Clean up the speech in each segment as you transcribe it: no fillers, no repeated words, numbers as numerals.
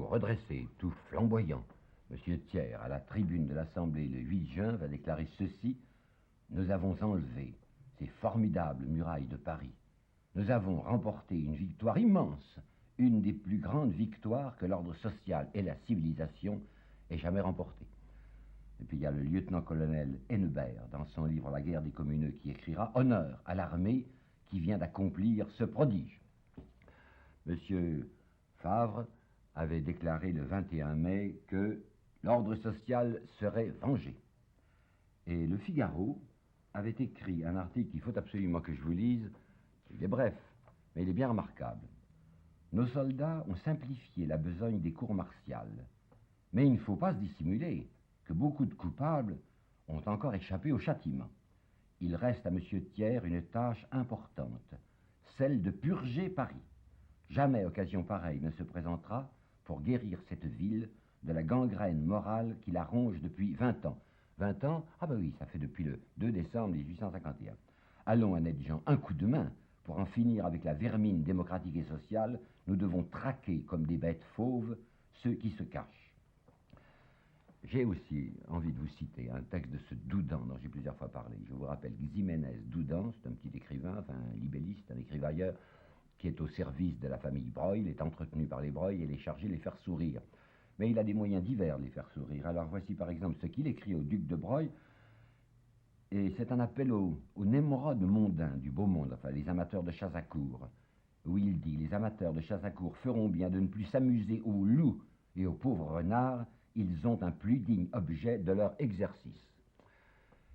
redressé, tout flamboyant, M. Thiers, à la tribune de l'Assemblée le 8 juin, va déclarer ceci: « Nous avons enlevé ces formidables murailles de Paris. Nous avons remporté une victoire immense, une des plus grandes victoires que l'ordre social et la civilisation aient jamais remportées. » Et puis il y a le lieutenant-colonel Henneberg, dans son livre La guerre des communeux, qui écrira « Honneur à l'armée qui vient d'accomplir ce prodige ». Monsieur Favre avait déclaré le 21 mai que l'ordre social serait vengé. Et le Figaro avait écrit un article qu'il faut absolument que je vous lise. Il est bref, mais il est bien remarquable. Nos soldats ont simplifié la besogne des cours martiales. Mais il ne faut pas se dissimuler que beaucoup de coupables ont encore échappé au châtiment. Il reste à M. Thiers une tâche importante, celle de purger Paris. Jamais occasion pareille ne se présentera pour guérir cette ville de la gangrène morale qui la ronge depuis 20 ans. 20 ans? Ah ben oui, ça fait depuis le 2 décembre 1851. Allons, honnêtes gens, un coup de main. Pour en finir avec la vermine démocratique et sociale, nous devons traquer comme des bêtes fauves ceux qui se cachent. J'ai aussi envie de vous citer un texte de ce Doudan dont j'ai plusieurs fois parlé. Je vous rappelle Ximénez Doudan, c'est un petit écrivain, enfin un libelliste, un écrivailleur, qui est au service de la famille Broglie, il est entretenu par les Broglie et il est chargé de les faire sourire. Mais il a des moyens divers de les faire sourire. Alors voici par exemple ce qu'il écrit au duc de Broglie, et c'est un appel aux némorodes mondains du beau monde, enfin les amateurs de chasse à courre, où il dit: les amateurs de chasse à courre feront bien de ne plus s'amuser aux loups et aux pauvres renards, ils ont un plus digne objet de leur exercice.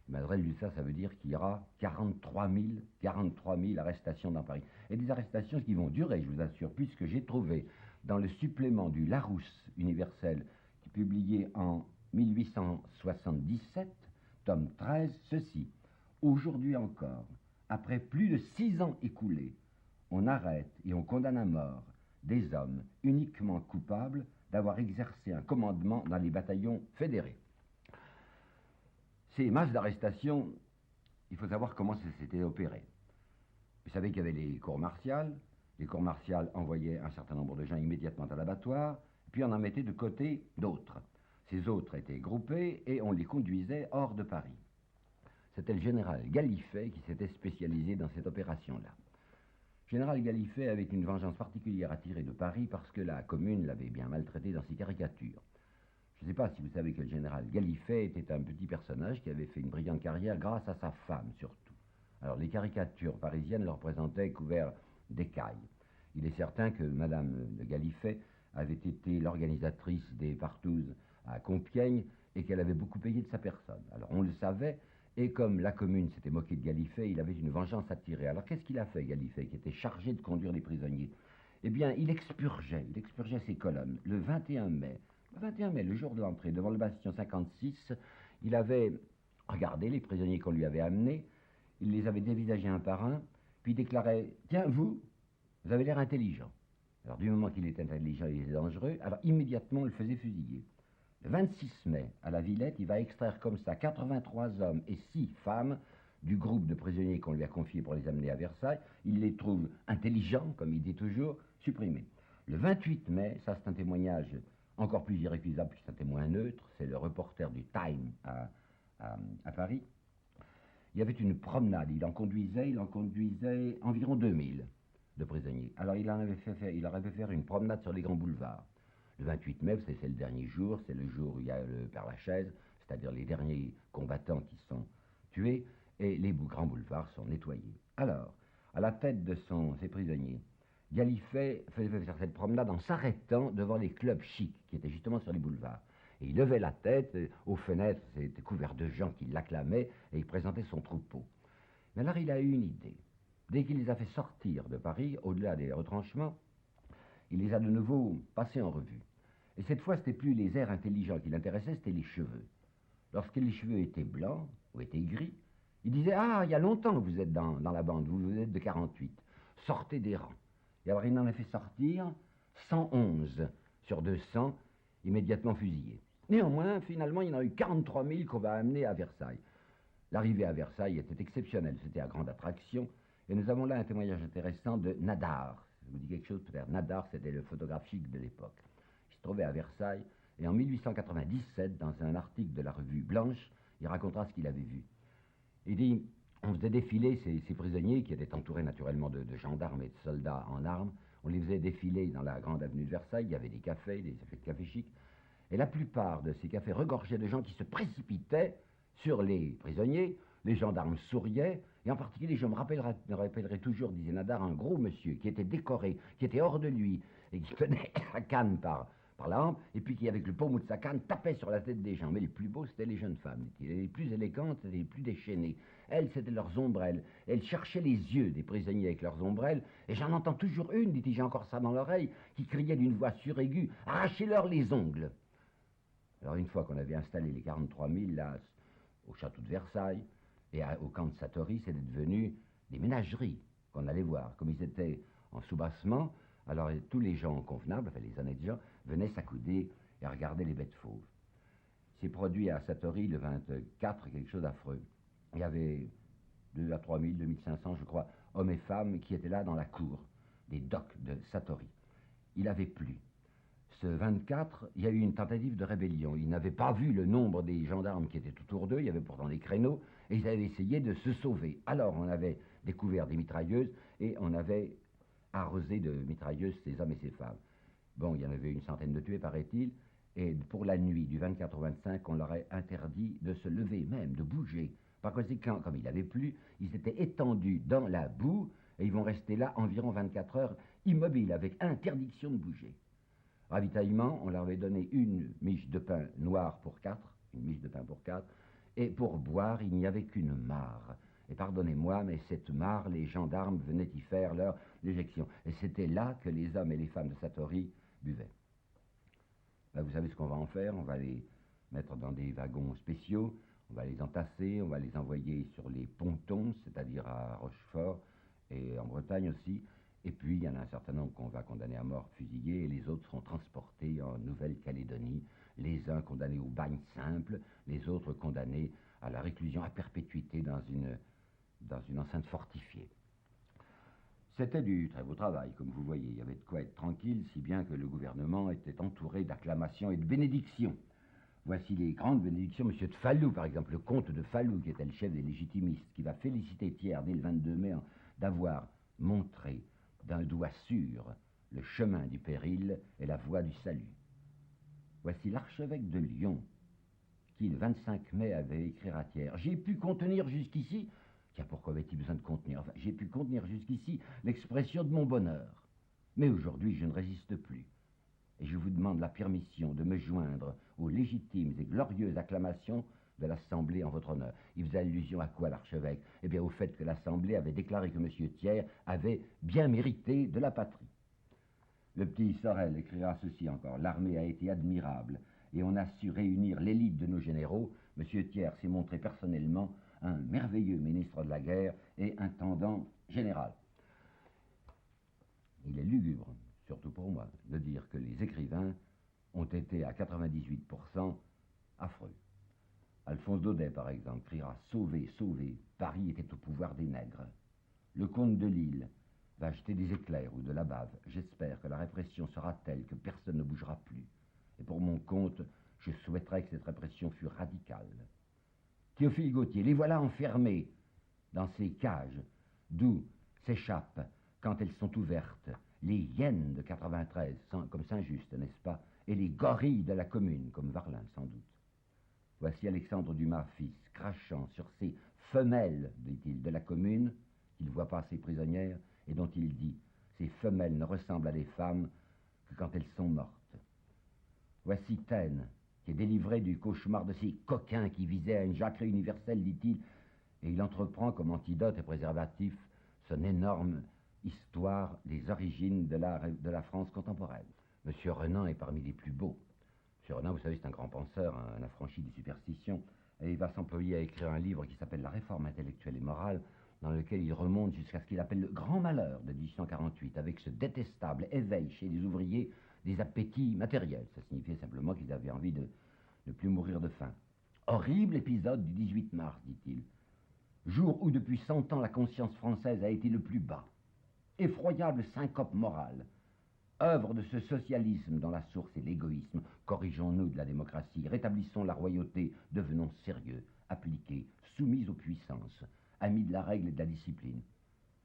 Malgré tout ça, ça veut dire qu'il y aura 43 000 arrestations dans Paris. Et des arrestations qui vont durer, je vous assure, puisque j'ai trouvé dans le supplément du Larousse universel, qui est publié en 1877, tome 13, ceci: aujourd'hui encore, après plus de 6 ans écoulés, on arrête et on condamne à mort des hommes uniquement coupables d'avoir exercé un commandement dans les bataillons fédérés. Ces masses d'arrestations, il faut savoir comment ça s'était opéré. Vous savez qu'il y avait les cours martiales. Les cours martiales envoyaient un certain nombre de gens immédiatement à l'abattoir, puis on en mettait de côté d'autres. Ces autres étaient groupés et on les conduisait hors de Paris. C'était le général Gallifet qui s'était spécialisé dans cette opération-là. Le général Gallifet avait une vengeance particulière à tirer de Paris parce que la commune l'avait bien maltraité dans ses caricatures. Je ne sais pas si vous savez que le général Gallifet était un petit personnage qui avait fait une brillante carrière grâce à sa femme surtout. Alors les caricatures parisiennes le représentaient couvert d'écailles. Il est certain que Madame de Gallifet avait été l'organisatrice des partouzes à Compiègne et qu'elle avait beaucoup payé de sa personne. Alors on le savait, et comme la commune s'était moquée de Gallifet, il avait une vengeance à tirer. Alors qu'est-ce qu'il a fait, Gallifet, qui était chargé de conduire les prisonniers? Eh bien, il expurgeait ses colonnes. Le 21 mai, le jour de l'entrée, devant le bastion 56, il avait regardé les prisonniers qu'on lui avait amenés, il les avait dévisagés un par un, puis il déclarait: « Tiens, vous avez l'air intelligent. » Alors du moment qu'il était intelligent, il était dangereux, alors immédiatement on le faisait fusiller. Le 26 mai, à la Villette, il va extraire comme ça 83 hommes et 6 femmes du groupe de prisonniers qu'on lui a confiés pour les amener à Versailles. Il les trouve intelligents, comme il dit toujours, supprimés. Le 28 mai, ça c'est un témoignage encore plus irrécusable puisque c'est un témoin neutre, c'est le reporter du Time à Paris. Il y avait une promenade, il en conduisait environ 2000 de prisonniers. Alors il leur avait fait faire une promenade sur les grands boulevards. Le 28 mai, c'est le dernier jour, c'est le jour où il y a le Père-Lachaise, c'est-à-dire les derniers combattants qui sont tués, et les grands boulevards sont nettoyés. Alors, à la tête de ces prisonniers, Gallifet faisait faire cette promenade en s'arrêtant devant les clubs chics, qui étaient justement sur les boulevards. Et il levait la tête, aux fenêtres, c'était couvert de gens qui l'acclamaient, et il présentait son troupeau. Mais alors il a eu une idée. Dès qu'il les a fait sortir de Paris, au-delà des retranchements, il les a de nouveau passés en revue. Et cette fois, ce n'était plus les airs intelligents qui l'intéressaient, c'était les cheveux. Lorsque les cheveux étaient blancs ou étaient gris, il disait: « Ah, il y a longtemps que vous êtes dans la bande, vous êtes de 48. Sortez des rangs. » Et alors il en a fait sortir 111 sur 200, immédiatement fusillés. Néanmoins, finalement, il y en a eu 43 000 qu'on va amener à Versailles. L'arrivée à Versailles était exceptionnelle, c'était à grande attraction. Et nous avons là un témoignage intéressant de Nadar. Ça vous dit quelque chose peut-être? Nadar, c'était le photographe chic de l'époque. se trouvait à Versailles, et en 1897, dans un article de la revue Blanche, il racontera ce qu'il avait vu. Il dit, on faisait défiler ces prisonniers, qui étaient entourés naturellement de gendarmes et de soldats en armes, on les faisait défiler dans la grande avenue de Versailles, il y avait des cafés chics, et la plupart de ces cafés regorgeaient de gens qui se précipitaient sur les prisonniers, les gendarmes souriaient, et en particulier, je me rappellerai toujours, disait Nadar, un gros monsieur qui était décoré, qui était hors de lui, et qui tenait sa canne par la hampe, et puis qui, avec le pommeau de sa canne, tapait sur la tête des gens. Mais les plus beaux, c'était les jeunes femmes. Les plus élégantes, c'était les plus déchaînées. Elles, c'était leurs ombrelles. Elles cherchaient les yeux des prisonniers avec leurs ombrelles, et j'en entends toujours une, dit-il, j'ai encore ça dans l'oreille, qui criait d'une voix suraiguë, « Arrachez-leur les ongles !» Alors une fois qu'on avait installé les 43 000 là, au château de Versailles et au camp de Satory, c'était devenu des ménageries qu'on allait voir. Comme ils étaient en soubassement, alors tous les gens convenables, enfin les honnêtes gens, venaient s'accouder et regarder les bêtes fauves. C'est produit à Satory le 24, quelque chose d'affreux. Il y avait 2 à 3 000, 2 500, je crois, hommes et femmes qui étaient là dans la cour des docks de Satory. Il avait plu. Ce 24, il y a eu une tentative de rébellion. Ils n'avaient pas vu le nombre des gendarmes qui étaient autour d'eux, il y avait pourtant des créneaux, et ils avaient essayé de se sauver. Alors on avait découvert des mitrailleuses, et on avait arrosé de mitrailleuses ces hommes et ces femmes. Bon, il y en avait une centaine de tués, paraît-il, et pour la nuit du 24 au 25, on leur a interdit de se lever même, de bouger. Par conséquent, comme il avait plu, ils étaient étendus dans la boue, et ils vont rester là environ 24 heures, immobiles, avec interdiction de bouger. Ravitaillement, on leur avait donné une miche de pain noir pour 4, une miche de pain pour 4, et pour boire, il n'y avait qu'une mare. Et pardonnez-moi, mais cette mare, les gendarmes venaient y faire leur éjection. Et c'était là que les hommes et les femmes de Satory buvaient. Ben, vous savez ce qu'on va en faire, on va les mettre dans des wagons spéciaux, on va les entasser, on va les envoyer sur les pontons, c'est-à-dire à Rochefort et en Bretagne aussi. Et puis, il y en a un certain nombre qu'on va condamner à mort, fusillés, et les autres seront transportés en Nouvelle-Calédonie, les uns condamnés au bagne simple, les autres condamnés à la réclusion à perpétuité dans une enceinte fortifiée. C'était du très beau travail, comme vous voyez. Il y avait de quoi être tranquille, si bien que le gouvernement était entouré d'acclamations et de bénédictions. Voici les grandes bénédictions. Monsieur de Falloux, par exemple, le comte de Falloux, qui était le chef des légitimistes, qui va féliciter Thiers dès le 22 mai d'avoir montré d'un doigt sûr le chemin du péril et la voie du salut. Voici l'archevêque de Lyon, qui le 25 mai avait écrit à Thiers, « J'ai pu contenir jusqu'ici, tiens, pourquoi avait-il besoin de contenir, enfin, j'ai pu contenir jusqu'ici l'expression de mon bonheur. Mais aujourd'hui, je ne résiste plus. Et je vous demande la permission de me joindre aux légitimes et glorieuses acclamations de l'Assemblée en votre honneur. » Il faisait allusion à quoi, l'archevêque? Eh bien, au fait que l'Assemblée avait déclaré que M. Thiers avait bien mérité de la patrie. Le petit Sorel écrira ceci encore. « L'armée a été admirable et on a su réunir l'élite de nos généraux. M. Thiers s'est montré personnellement un merveilleux ministre de la guerre et intendant général. » Il est lugubre, surtout pour moi, de dire que les écrivains ont été à 98% affreux. Alphonse Daudet, par exemple, criera « Sauvez, sauvez, Paris était au pouvoir des nègres. » Le comte de Lille va acheter des éclairs ou de la bave. J'espère que la répression sera telle que personne ne bougera plus. Et pour mon compte, je souhaiterais que cette répression fût radicale. Théophile Gautier, les voilà enfermés dans ces cages, d'où s'échappent, quand elles sont ouvertes, les hyènes de 93, comme Saint-Just, n'est-ce pas, et les gorilles de la Commune, comme Varlin, sans doute. Voici Alexandre Dumas, fils, crachant sur ces femelles, dit-il, de la Commune, qu'il voit passer prisonnières, et dont il dit « Ces femelles ne ressemblent à des femmes que quand elles sont mortes. » Voici Taine, qui est délivré du cauchemar de ces coquins qui visaient à une jacquerie universelle, dit-il, et il entreprend comme antidote et préservatif son énorme histoire des origines de la France contemporaine. Monsieur Renan est parmi les plus beaux. Monsieur Renan, vous savez, c'est un grand penseur, un affranchi des superstitions, et il va s'employer à écrire un livre qui s'appelle « La réforme intellectuelle et morale », dans lequel il remonte jusqu'à ce qu'il appelle le grand malheur de 1848, avec ce détestable éveil chez les ouvriers des appétits matériels. Ça signifiait simplement qu'ils avaient envie de ne plus mourir de faim. Horrible épisode du 18 mars, dit-il. Jour où depuis 100 ans la conscience française a été le plus bas. Effroyable syncope morale. œuvre de ce socialisme dont la source est l'égoïsme, corrigeons-nous de la démocratie, rétablissons la royauté, devenons sérieux, appliqués, soumis aux puissances, amis de la règle et de la discipline.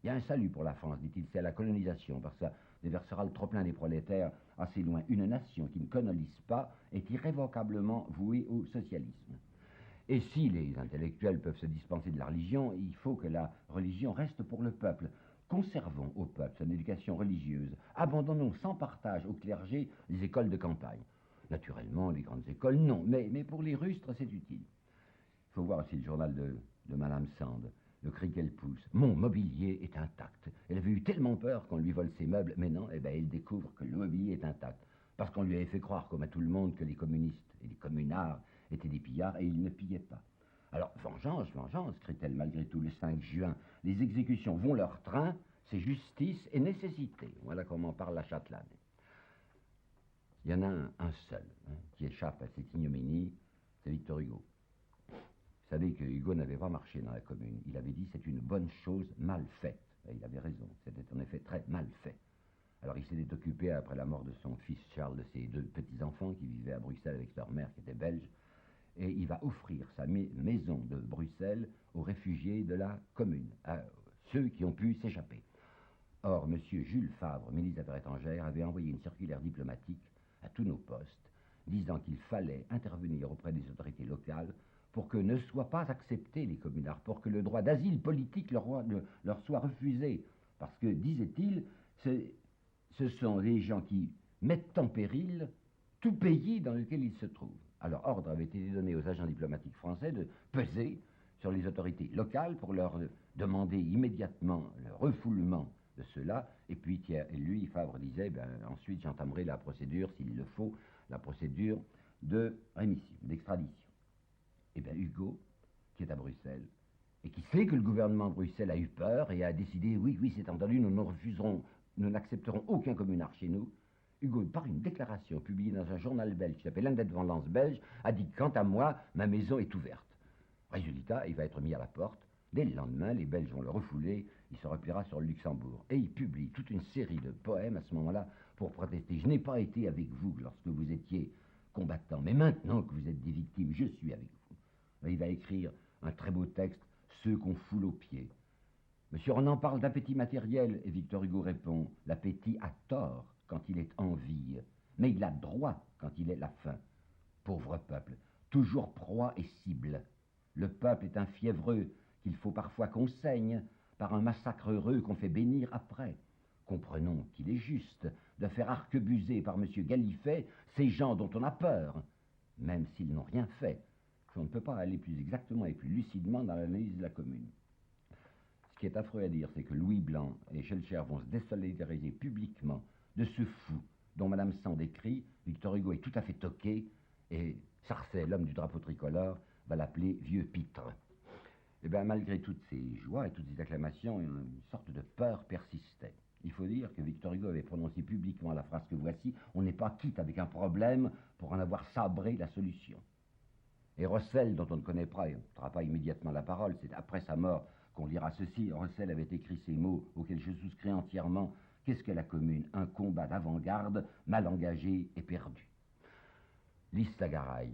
Il y a un salut pour la France, dit-il, c'est la colonisation, parce que ça déversera le trop-plein des prolétaires assez loin. Une nation qui ne colonise pas est irrévocablement vouée au socialisme. Et si les intellectuels peuvent se dispenser de la religion, il faut que la religion reste pour le peuple. Conservons au peuple son éducation religieuse. Abandonnons sans partage au clergé les écoles de campagne. Naturellement, les grandes écoles, non, mais pour les rustres, c'est utile. Il faut voir aussi le journal de Madame Sand, le cri qu'elle pousse. Mon mobilier est intact. Elle avait eu tellement peur qu'on lui vole ses meubles, mais non, eh ben, elle découvre que le mobilier est intact. Parce qu'on lui avait fait croire, comme à tout le monde, que les communistes et les communards étaient des pillards, et ils ne pillaient pas. Alors, vengeance, vengeance, crie-t-elle malgré tout le 5 juin. Les exécutions vont leur train, c'est justice et nécessité. Voilà comment parle la châtelaine. Il y en a un seul qui échappe à cette ignominie, c'est Victor Hugo. Vous savez que Hugo n'avait pas marché dans la commune. Il avait dit c'est une bonne chose mal faite. Et il avait raison, c'était en effet très mal fait. Alors il s'était occupé, après la mort de son fils Charles, de ses 2 petits-enfants qui vivaient à Bruxelles avec leur mère qui était belge, et il va offrir sa maison de Bruxelles aux réfugiés de la commune, à ceux qui ont pu s'échapper. Or, M. Jules Favre, ministre des Affaires étrangères, avait envoyé une circulaire diplomatique à tous nos postes, disant qu'il fallait intervenir auprès des autorités locales pour que ne soient pas acceptés les communards, pour que le droit d'asile politique leur soit refusé. Parce que, disait-il, ce sont des gens qui mettent en péril tout pays dans lequel ils se trouvent. Alors, ordre avait été donné aux agents diplomatiques français de peser sur les autorités locales pour leur demander immédiatement le refoulement de ceux-là. Et puis, lui, Favre disait, ensuite j'entamerai la procédure, s'il le faut, la procédure de rémission, d'extradition. Et bien, Hugo, qui est à Bruxelles, et qui sait que le gouvernement de Bruxelles a eu peur et a décidé, oui, c'est entendu, nous n'accepterons aucun communard chez nous. Hugo, par une déclaration publiée dans un journal belge qui s'appelle l'Indépendance belge, a dit, quant à moi, ma maison est ouverte. Résultat, il va être mis à la porte. Dès le lendemain, les Belges vont le refouler, il se repliera sur le Luxembourg. Et il publie toute une série de poèmes à ce moment-là pour protester. Je n'ai pas été avec vous lorsque vous étiez combattants, mais maintenant que vous êtes des victimes, je suis avec vous. Il va écrire un très beau texte, Ceux qu'on foule aux pieds. Monsieur, on en parle d'appétit matériel, et Victor Hugo répond, l'appétit a tort quand il est envie, mais il a droit quand il est la faim. Pauvre peuple, toujours proie et cible. Le peuple est un fiévreux qu'il faut parfois qu'on saigne par un massacre heureux qu'on fait bénir après. Comprenons qu'il est juste de faire arquebuser par M. Gallifet ces gens dont on a peur, même s'ils n'ont rien fait. On ne peut pas aller plus exactement et plus lucidement dans l'analyse de la commune. Ce qui est affreux à dire, c'est que Louis Blanc et Schellcher vont se désolidariser publiquement de ce fou dont Mme Sand écrit. Victor Hugo est tout à fait toqué et Sarcey, l'homme du drapeau tricolore, va l'appeler vieux pitre. Et bien, malgré toutes ces joies et toutes ces acclamations, une sorte de peur persistait. Il faut dire que Victor Hugo avait prononcé publiquement la phrase que voici, on n'est pas quitte avec un problème pour en avoir sabré la solution. Et Rossel, dont on ne connaîtra pas immédiatement la parole, c'est après sa mort qu'on lira ceci. Rossel avait écrit ces mots auxquels je souscris entièrement. Qu'est-ce que la commune? Un combat d'avant-garde, mal engagé et perdu. Lys Sagaraï,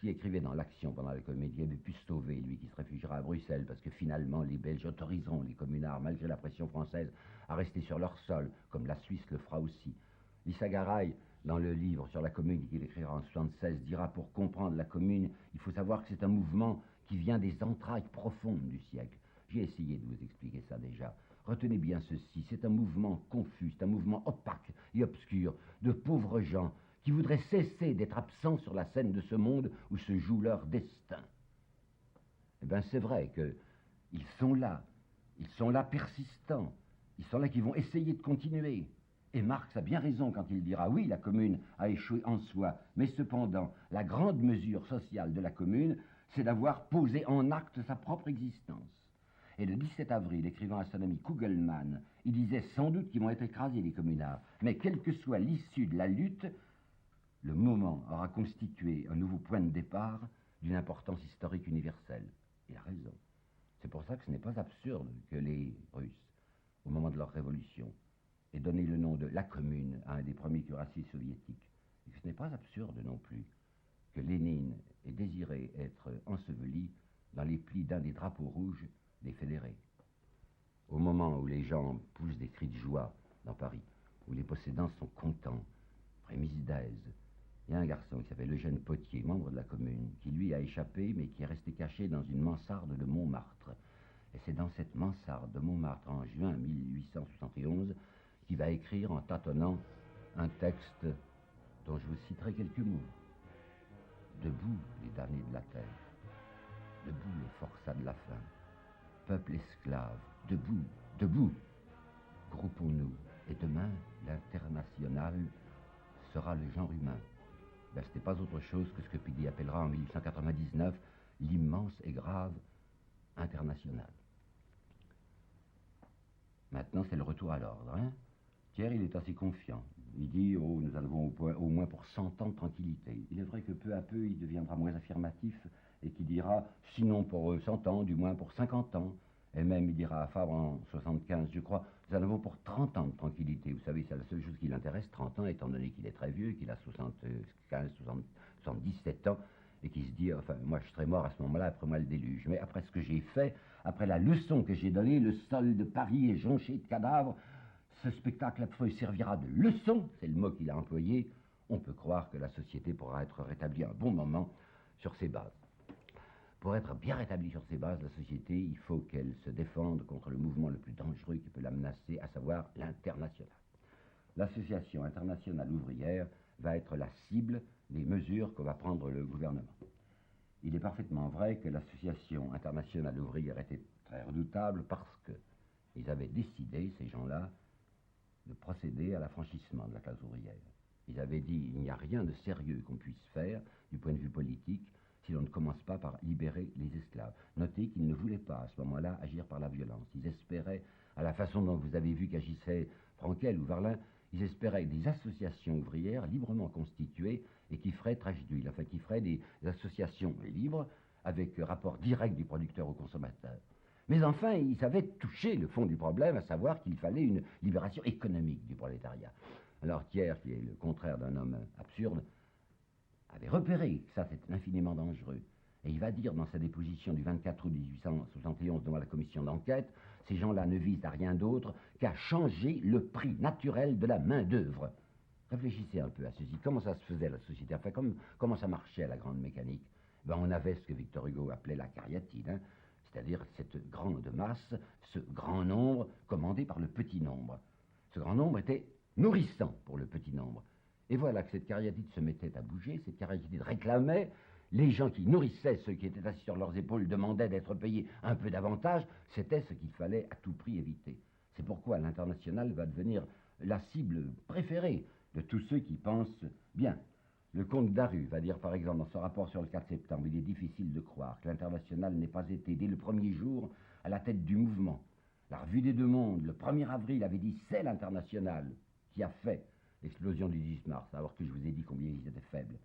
qui écrivait dans l'Action pendant la Comédie, avait pu se sauver, lui qui se réfugiera à Bruxelles, parce que finalement les Belges autoriseront les communards, malgré la pression française, à rester sur leur sol, comme la Suisse le fera aussi. Lys Sagaraï, dans le livre sur la commune qu'il écrira en 1976, dira pour comprendre la commune, il faut savoir que c'est un mouvement qui vient des entrailles profondes du siècle. J'ai essayé de vous expliquer ça déjà. Retenez bien ceci, c'est un mouvement confus, c'est un mouvement opaque et obscur de pauvres gens qui voudraient cesser d'être absents sur la scène de ce monde où se joue leur destin. Eh bien, c'est vrai qu'ils sont là persistants, ils sont là qui vont essayer de continuer. Et Marx a bien raison quand il dira, oui, la commune a échoué en soi, mais cependant, la grande mesure sociale de la commune, c'est d'avoir posé en acte sa propre existence. Et le 17 avril, écrivant à son ami Kugelmann, il disait sans doute qu'ils vont être écrasés, les communards, mais quelle que soit l'issue de la lutte, le moment aura constitué un nouveau point de départ d'une importance historique universelle. Il a raison. C'est pour ça que ce n'est pas absurde que les Russes, au moment de leur révolution, et donné le nom de la Commune à un des premiers cuirassiers soviétiques. Et ce n'est pas absurde non plus que Lénine ait désiré être enseveli dans les plis d'un des drapeaux rouges des fédérés. Au moment où les gens poussent des cris de joie dans Paris, où les possédants sont contents, frémissent d'aise, il y a un garçon qui s'appelle Eugène Potier, membre de la Commune, qui lui a échappé, mais qui est resté caché dans une mansarde de Montmartre. Et c'est dans cette mansarde de Montmartre, en juin 1871, qu'il va écrire en tâtonnant un texte dont je vous citerai quelques mots. Debout, les damnés de la terre, debout les forçats de la faim, peuple esclave, debout, debout, groupons-nous, et demain, l'international sera le genre humain. Ben, ce n'est pas autre chose que ce que Pidi appellera en 1899 l'immense et grave international. Maintenant, c'est le retour à l'ordre. Hein. Thiers, il est assez confiant. Il dit, oh, nous en avons au moins pour 100 ans de tranquillité. Il est vrai que peu à peu, il deviendra moins affirmatif et qu'il dira, sinon pour 100 ans, du moins pour 50 ans. Et même, il dira à Fabre en 75, je crois, nous en avons pour 30 ans de tranquillité. Vous savez, c'est la seule chose qui l'intéresse, 30 ans, étant donné qu'il est très vieux, qu'il a 75, 77 ans, et qu'il se dit, enfin, moi je serai mort à ce moment-là, après moi le déluge. Mais après ce que j'ai fait, après la leçon que j'ai donnée, le sol de Paris est jonché de cadavres, ce spectacle après servira de leçon, c'est le mot qu'il a employé, on peut croire que la société pourra être rétablie à un bon moment sur ses bases. Pour être bien rétablie sur ses bases, la société, il faut qu'elle se défende contre le mouvement le plus dangereux qui peut la menacer, à savoir l'international. L'Association internationale ouvrière va être la cible des mesures que va prendre le gouvernement. Il est parfaitement vrai que l'Association internationale ouvrière était très redoutable parce qu'ils avaient décidé, ces gens-là, de procéder à l'affranchissement de la classe ouvrière. Ils avaient dit il n'y a rien de sérieux qu'on puisse faire du point de vue politique si l'on ne commence pas par libérer les esclaves. Notez qu'ils ne voulaient pas à ce moment-là agir par la violence. Ils espéraient, à la façon dont vous avez vu qu'agissaient Frankel ou Varlin, ils espéraient des associations ouvrières librement constituées et qui feraient trash d'huile, enfin qui feraient des associations libres avec rapport direct du producteur au consommateur. Mais enfin, ils avaient touché le fond du problème, à savoir qu'il fallait une libération économique du prolétariat. Alors Thiers, qui est le contraire d'un homme absurde, avait repéré que ça c'était infiniment dangereux. Et il va dire dans sa déposition du 24 août 1871 devant la commission d'enquête, ces gens-là ne visent à rien d'autre qu'à changer le prix naturel de la main-d'œuvre. Réfléchissez un peu à ceci. Comment ça se faisait la société? Enfin, comment ça marchait la grande mécanique? Ben, on avait ce que Victor Hugo appelait la cariatide, hein, c'est-à-dire cette grande masse, ce grand nombre commandé par le petit nombre. Ce grand nombre était nourrissant pour le petit nombre. Et voilà que cette cariatide se mettait à bouger, cette cariatide réclamait, les gens qui nourrissaient ceux qui étaient assis sur leurs épaules demandaient d'être payés un peu davantage, c'était ce qu'il fallait à tout prix éviter. C'est pourquoi l'international va devenir la cible préférée de tous ceux qui pensent bien. Le comte Daru va dire par exemple dans son rapport sur le 4 septembre, il est difficile de croire que l'international n'ait pas été dès le premier jour à la tête du mouvement. La Revue des Deux Mondes, le 1er avril, avait dit c'est l'international qui a fait l'explosion du 10 mars, alors que je vous ai dit combien ils étaient faibles.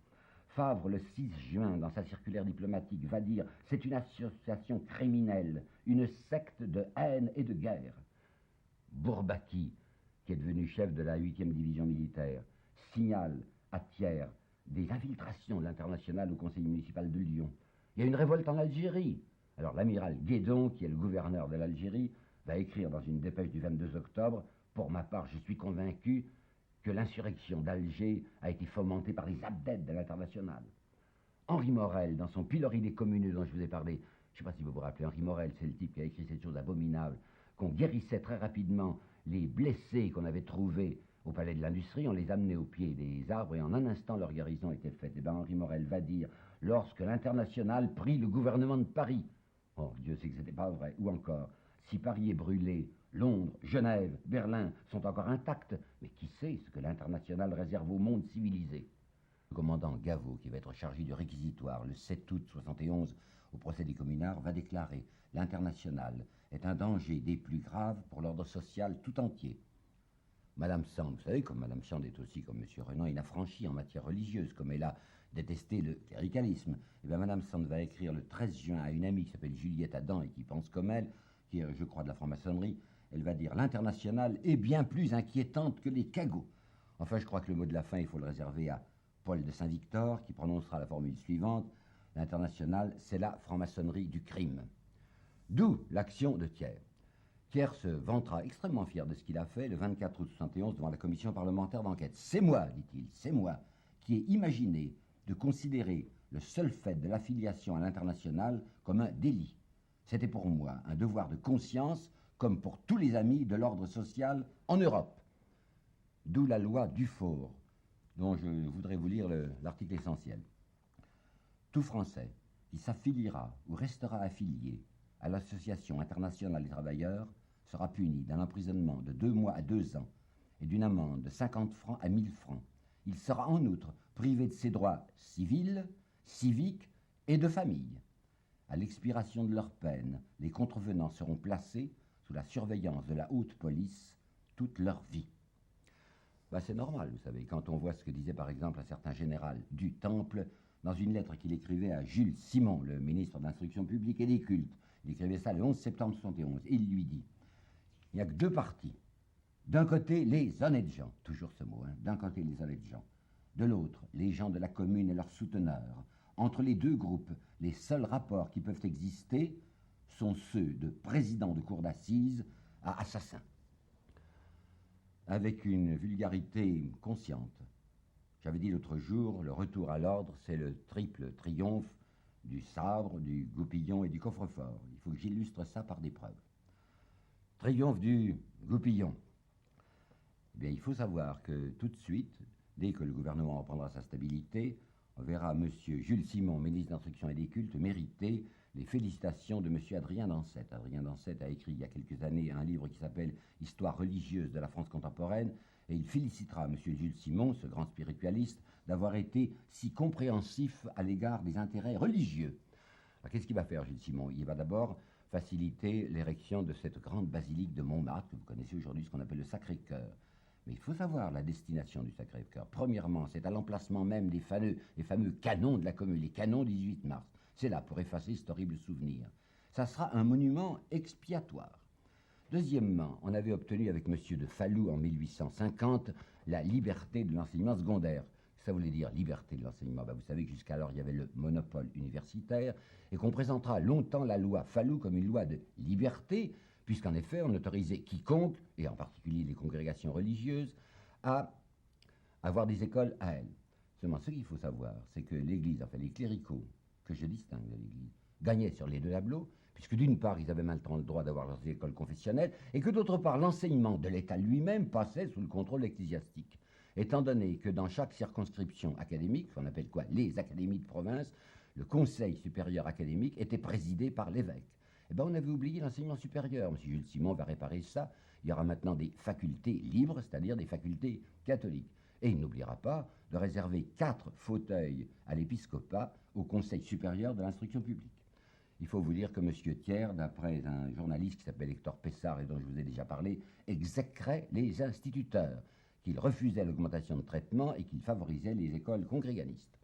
Favre, le 6 juin, dans sa circulaire diplomatique, va dire « C'est une association criminelle, une secte de haine et de guerre ». Bourbaki, qui est devenu chef de la 8e division militaire, signale à Thiers des infiltrations de l'international au conseil municipal de Lyon. Il y a une révolte en Algérie. Alors l'amiral Guédon, qui est le gouverneur de l'Algérie, va écrire dans une dépêche du 22 octobre « Pour ma part, je suis convaincu que l'insurrection d'Alger a été fomentée par les adeptes de l'international. » Henri Morel, dans son Pilori des communes dont je vous ai parlé, je ne sais pas si vous vous rappelez, Henri Morel, c'est le type qui a écrit cette chose abominable, qu'on guérissait très rapidement les blessés qu'on avait trouvés au palais de l'industrie, on les amenait au pied des arbres et en un instant leur guérison était faite. Et bien Henri Morel va dire, lorsque l'international prit le gouvernement de Paris, oh Dieu sait que ce n'était pas vrai, ou encore, si Paris est brûlé, Londres, Genève, Berlin sont encore intacts, mais qui sait ce que l'international réserve au monde civilisé? Le commandant Gaveau, qui va être chargé du réquisitoire le 7 août 71 au procès des communards, va déclarer « L'international est un danger des plus graves pour l'ordre social tout entier ». Madame Sand, vous savez, comme Madame Sand est aussi, comme M. Renan, inaffranchie en matière religieuse, comme elle a détesté le cléricalisme, et bien Madame Sand va écrire le 13 juin à une amie qui s'appelle Juliette Adam et qui pense comme elle, qui est, je crois, de la franc-maçonnerie, Elle va dire l'internationale est bien plus inquiétante que les cagots. Enfin, je crois que le mot de la fin, il faut le réserver à Paul de Saint-Victor, qui prononcera la formule suivante: l'internationale, c'est la franc-maçonnerie du crime. D'où l'action de Thiers. Thiers se vantera extrêmement fier de ce qu'il a fait le 24 août 71 devant la commission parlementaire d'enquête. C'est moi, dit-il, c'est moi qui ai imaginé de considérer le seul fait de l'affiliation à l'internationale comme un délit. C'était pour moi un devoir de conscience, comme pour tous les amis de l'ordre social en Europe. D'où la loi Dufaure, dont je voudrais vous lire l'article essentiel. Tout Français qui s'affiliera ou restera affilié à l'Association internationale des travailleurs sera puni d'un emprisonnement de 2 mois à 2 ans et d'une amende de 50 francs à 1000 francs. Il sera en outre privé de ses droits civils, civiques et de famille. À l'expiration de leur peine, les contrevenants seront placés sous la surveillance de la haute police toute leur vie. C'est normal, vous savez, quand on voit ce que disait par exemple un certain général du Temple dans une lettre qu'il écrivait à Jules Simon, le ministre de l'Instruction publique et des Cultes. Il écrivait ça le 11 septembre 71, et il lui dit: il n'y a que 2 partis. D'un côté, les honnêtes gens, toujours ce mot, d'un côté les honnêtes gens, de l'autre, les gens de la commune et leurs souteneurs. Entre les 2 groupes, les seuls rapports qui peuvent exister sont ceux de président de cour d'assises à assassin. Avec une vulgarité consciente. J'avais dit l'autre jour, le retour à l'ordre, c'est le triple triomphe du sabre, du goupillon et du coffre-fort. Il faut que j'illustre ça par des preuves. Triomphe du goupillon. Eh bien, il faut savoir que tout de suite, dès que le gouvernement reprendra sa stabilité, on verra M. Jules Simon, ministre de l'Instruction et des Cultes, mériter les félicitations de M. Adrien Dancette. Adrien Dancette a écrit il y a quelques années un livre qui s'appelle « Histoire religieuse de la France contemporaine », et il félicitera M. Jules Simon, ce grand spiritualiste, d'avoir été si compréhensif à l'égard des intérêts religieux. Alors, qu'est-ce qu'il va faire, Jules Simon? Il va d'abord faciliter l'érection de cette grande basilique de Montmartre, que vous connaissez aujourd'hui, ce qu'on appelle le Sacré-Cœur. Mais il faut savoir la destination du Sacré-Cœur. Premièrement, c'est à l'emplacement même des fameux canons de la Commune, les canons 18 mars. C'est là pour effacer cet horrible souvenir. Ça sera un monument expiatoire. Deuxièmement, on avait obtenu avec M. de Falloux en 1850 la liberté de l'enseignement secondaire. Ça voulait dire liberté de l'enseignement. Vous savez que jusqu'alors il y avait le monopole universitaire et qu'on présentera longtemps la loi Falloux comme une loi de liberté, puisqu'en effet on autorisait quiconque, et en particulier les congrégations religieuses, à avoir des écoles à elles. Seulement ce qu'il faut savoir, c'est que l'Église, enfin les cléricaux, que je distingue de l'Église, gagnaient sur les 2 tableaux, puisque d'une part, ils avaient maintenant le droit d'avoir leurs écoles confessionnelles, et que d'autre part, l'enseignement de l'État lui-même passait sous le contrôle ecclésiastique. Étant donné que dans chaque circonscription académique, qu'on appelle quoi, les académies de province, le conseil supérieur académique était présidé par l'évêque. Eh bien, on avait oublié l'enseignement supérieur. M. Jules Simon va réparer ça. Il y aura maintenant des facultés libres, c'est-à-dire des facultés catholiques. Et il n'oubliera pas de réserver 4 fauteuils à l'épiscopat au conseil supérieur de l'instruction publique. Il faut vous dire que M. Thiers, d'après un journaliste qui s'appelle Hector Pessard et dont je vous ai déjà parlé, exécrait les instituteurs, qu'il refusait l'augmentation de traitement et qu'il favorisait les écoles congréganistes.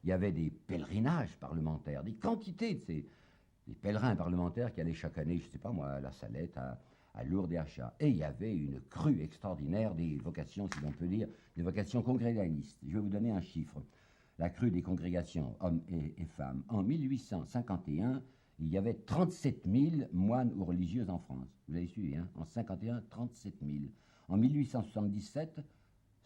Il y avait des pèlerinages parlementaires, des quantités de ces pèlerins parlementaires qui allaient chaque année, je ne sais pas moi, à la Salette, à Lourdes et à Chartres. Et il y avait une crue extraordinaire des vocations, si l'on peut dire, des vocations congréganistes. Je vais vous donner un chiffre. La crue des congrégations, hommes et femmes. En 1851, il y avait 37 000 moines ou religieuses en France. Vous avez suivi, hein? En 51, 37 000. En 1877,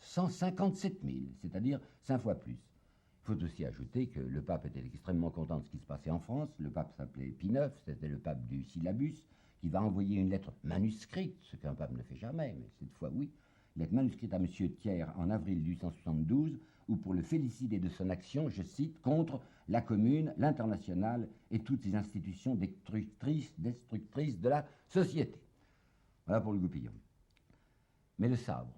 157 000, c'est-à-dire 5 fois plus. Il faut aussi ajouter que le pape était extrêmement content de ce qui se passait en France. Le pape s'appelait Pie IX, c'était le pape du syllabus, qui va envoyer une lettre manuscrite, ce qu'un pape ne fait jamais, mais cette fois oui, une lettre manuscrite à M. Thiers en avril 1872, où pour le féliciter de son action, je cite, contre la commune, l'internationale et toutes ces institutions destructrices de la société. Voilà pour le goupillon. Mais le sabre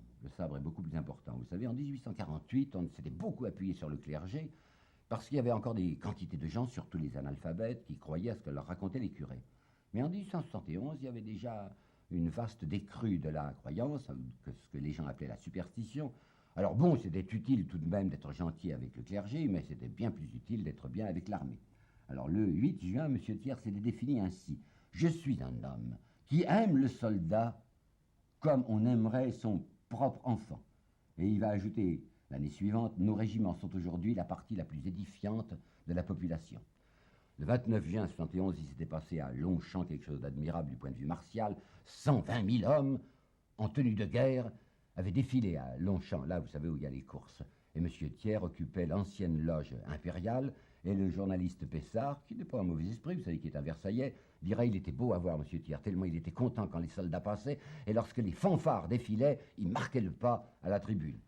est beaucoup plus important. Vous savez, en 1848, on s'était beaucoup appuyé sur le clergé, parce qu'il y avait encore des quantités de gens, surtout les analphabètes, qui croyaient à ce que leur racontaient les curés. Mais en 1871, il y avait déjà une vaste décrue de la croyance, ce que les gens appelaient la superstition. Alors bon, c'était utile tout de même d'être gentil avec le clergé, mais c'était bien plus utile d'être bien avec l'armée. Alors le 8 juin, M. Thiers s'était défini ainsi. « Je suis un homme qui aime le soldat comme on aimerait son propre enfant. Et il va ajouter l'année suivante, nos régiments sont aujourd'hui la partie la plus édifiante de la population. Le 29 juin 71, il s'était passé à Longchamp quelque chose d'admirable du point de vue martial. 120 000 hommes en tenue de guerre avaient défilé à Longchamp, là vous savez où il y a les courses. Et M. Thiers occupait l'ancienne loge impériale, et le journaliste Pessard, qui n'est pas un mauvais esprit, vous savez, qui est un Versaillais, dirait il était beau à voir M. Thiers, tellement il était content quand les soldats passaient, et lorsque les fanfares défilaient, il marquait le pas à la tribune.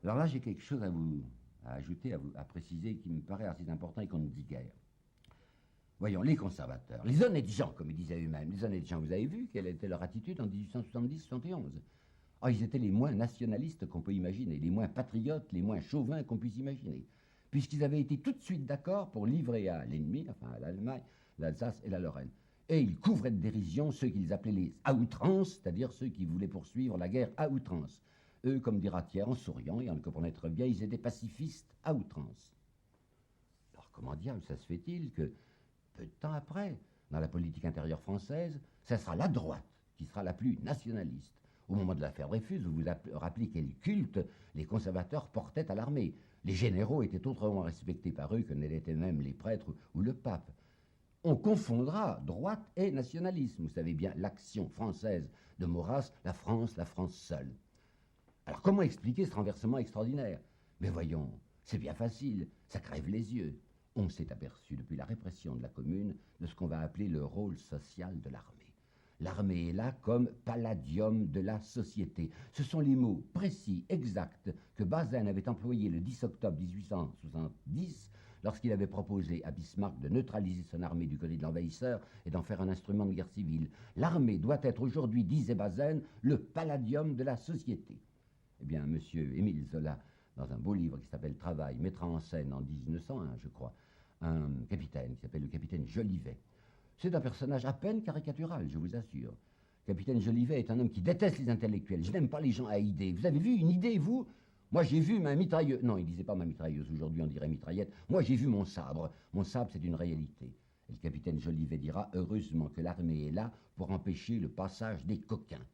Alors là, j'ai quelque chose à ajouter, à préciser, qui me paraît assez important et qu'on ne dit guère. Voyons, les conservateurs, les honnêtes gens, comme ils disaient eux-mêmes, les honnêtes gens, vous avez vu quelle était leur attitude en 1870-71 ? Ah, ils étaient les moins nationalistes qu'on peut imaginer, les moins patriotes, les moins chauvins qu'on puisse imaginer, puisqu'ils avaient été tout de suite d'accord pour livrer à l'ennemi, enfin à l'Allemagne, l'Alsace et la Lorraine. Et ils couvraient de dérision ceux qu'ils appelaient les à outrance, c'est-à-dire ceux qui voulaient poursuivre la guerre à outrance. Eux, comme dira Thiers en souriant, et en le comprenait très bien, ils étaient pacifistes à outrance. Alors comment diable ça se fait-il que, peu de temps après, dans la politique intérieure française, ce sera la droite qui sera la plus nationaliste. Au moment de l'affaire Dreyfus, vous vous rappelez quel culte les conservateurs portaient à l'armée. Les généraux étaient autrement respectés par eux que ne l'étaient même les prêtres ou le pape. On confondra droite et nationalisme. Vous savez bien l'action française de Maurras, la France seule. Alors comment expliquer ce renversement extraordinaire? Mais voyons, c'est bien facile, ça crève les yeux. On s'est aperçu depuis la répression de la Commune de ce qu'on va appeler le rôle social de l'armée. L'armée est là comme palladium de la société. Ce sont les mots précis, exacts, que Bazaine avait employés le 10 octobre 1870 lorsqu'il avait proposé à Bismarck de neutraliser son armée du côté de l'envahisseur et d'en faire un instrument de guerre civile. L'armée doit être aujourd'hui, disait Bazaine, le palladium de la société. Eh bien, M. Émile Zola, dans un beau livre qui s'appelle Travail, mettra en scène en 1901, je crois, un capitaine qui s'appelle le capitaine Jolivet. C'est un personnage à peine caricatural, je vous assure. Capitaine Jolivet est un homme qui déteste les intellectuels. Je n'aime pas les gens à idées. Vous avez vu une idée, vous? Moi, j'ai vu ma mitrailleuse. Non, il ne disait pas ma mitrailleuse. Aujourd'hui, on dirait mitraillette. Moi, j'ai vu mon sabre. Mon sabre, c'est une réalité. Et le capitaine Jolivet dira, heureusement que l'armée est là pour empêcher le passage des coquins.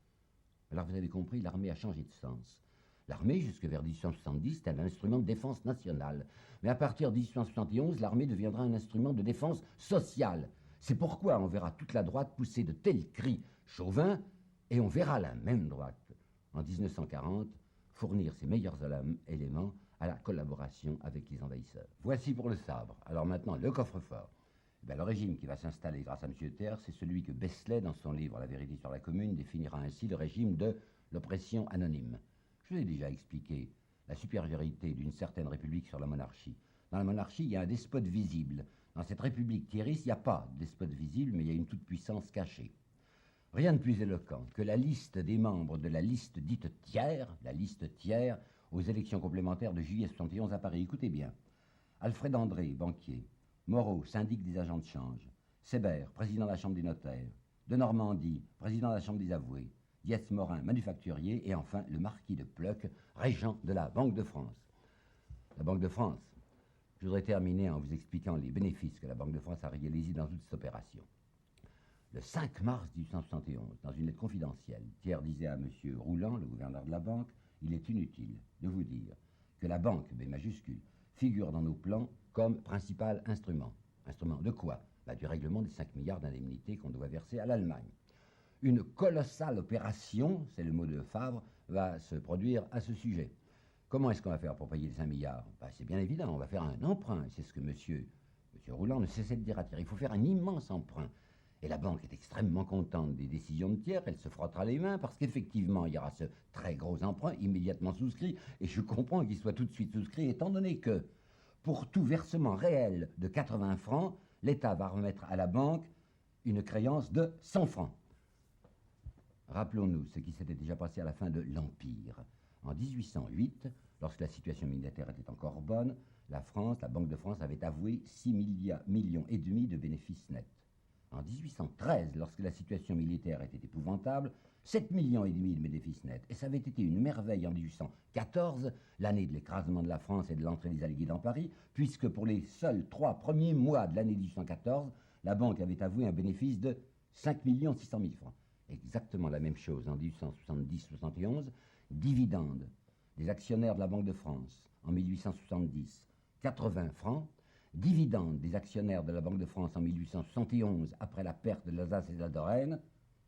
Alors, vous avez compris, l'armée a changé de sens. L'armée, jusque vers 1870, était un instrument de défense nationale. Mais à partir de 1871, l'armée deviendra un instrument de défense sociale. C'est pourquoi on verra toute la droite pousser de tels cris chauvins, et on verra la même droite, en 1940, fournir ses meilleurs éléments à la collaboration avec les envahisseurs. Voici pour le sabre. Alors maintenant, le coffre-fort. Le régime qui va s'installer grâce à M. Thiers, c'est celui que Besselet, dans son livre La vérité sur la Commune, définira ainsi le régime de l'oppression anonyme. Je vous ai déjà expliqué la supériorité d'une certaine république sur la monarchie. Dans la monarchie, il y a un despote visible. Dans cette république thierriste, il n'y a pas de despote visible, mais il y a une toute-puissance cachée. Rien de plus éloquent que la liste des membres de la liste dite Thiers, la liste Thiers, aux élections complémentaires de juillet 71 à Paris. Écoutez bien. Alfred André, banquier. Moreau, syndic des agents de change. Sébert, président de la Chambre des notaires. De Normandie, président de la Chambre des avoués. Diès Morin, manufacturier. Et enfin, le marquis de Pleuc, régent de la Banque de France. La Banque de France. Je voudrais terminer en vous expliquant les bénéfices que la Banque de France a réalisés dans toute cette opération. Le 5 mars 1871, dans une lettre confidentielle, Thiers disait à M. Rouland, le gouverneur de la Banque, « Il est inutile de vous dire que la Banque, B majuscule, figure dans nos plans comme principal instrument. Instrument de quoi? Du règlement des 5 milliards d'indemnités qu'on doit verser à l'Allemagne. Une colossale opération, c'est le mot de Favre, va se produire à ce sujet. Comment est-ce qu'on va faire pour payer les 5 milliards? C'est bien évident, on va faire un emprunt. C'est ce que M. Rouland ne cessait de dire à Thiers. Il faut faire un immense emprunt. Et la banque est extrêmement contente des décisions de Thiers. Elle se frottera les mains parce qu'effectivement, il y aura ce très gros emprunt immédiatement souscrit. Et je comprends qu'il soit tout de suite souscrit, étant donné que pour tout versement réel de 80 francs, l'État va remettre à la banque une créance de 100 francs. Rappelons-nous ce qui s'était déjà passé à la fin de l'Empire. En 1808, lorsque la situation militaire était encore bonne, la Banque de France avait avoué 6 millions et demi de bénéfices nets. En 1813, lorsque la situation militaire était épouvantable, 7 millions et demi de bénéfices nets. Et ça avait été une merveille en 1814, l'année de l'écrasement de la France et de l'entrée des Alliés dans Paris, puisque pour les seuls 3 premiers mois de l'année 1814, la banque avait avoué un bénéfice de 5 600 000 francs. Exactement la même chose en 1870-71. Dividende des actionnaires de la Banque de France en 1870, 80 francs. Dividende des actionnaires de la Banque de France en 1871, après la perte de l'Alsace et de la Lorraine,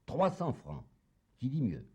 300 francs. Qui dit mieux?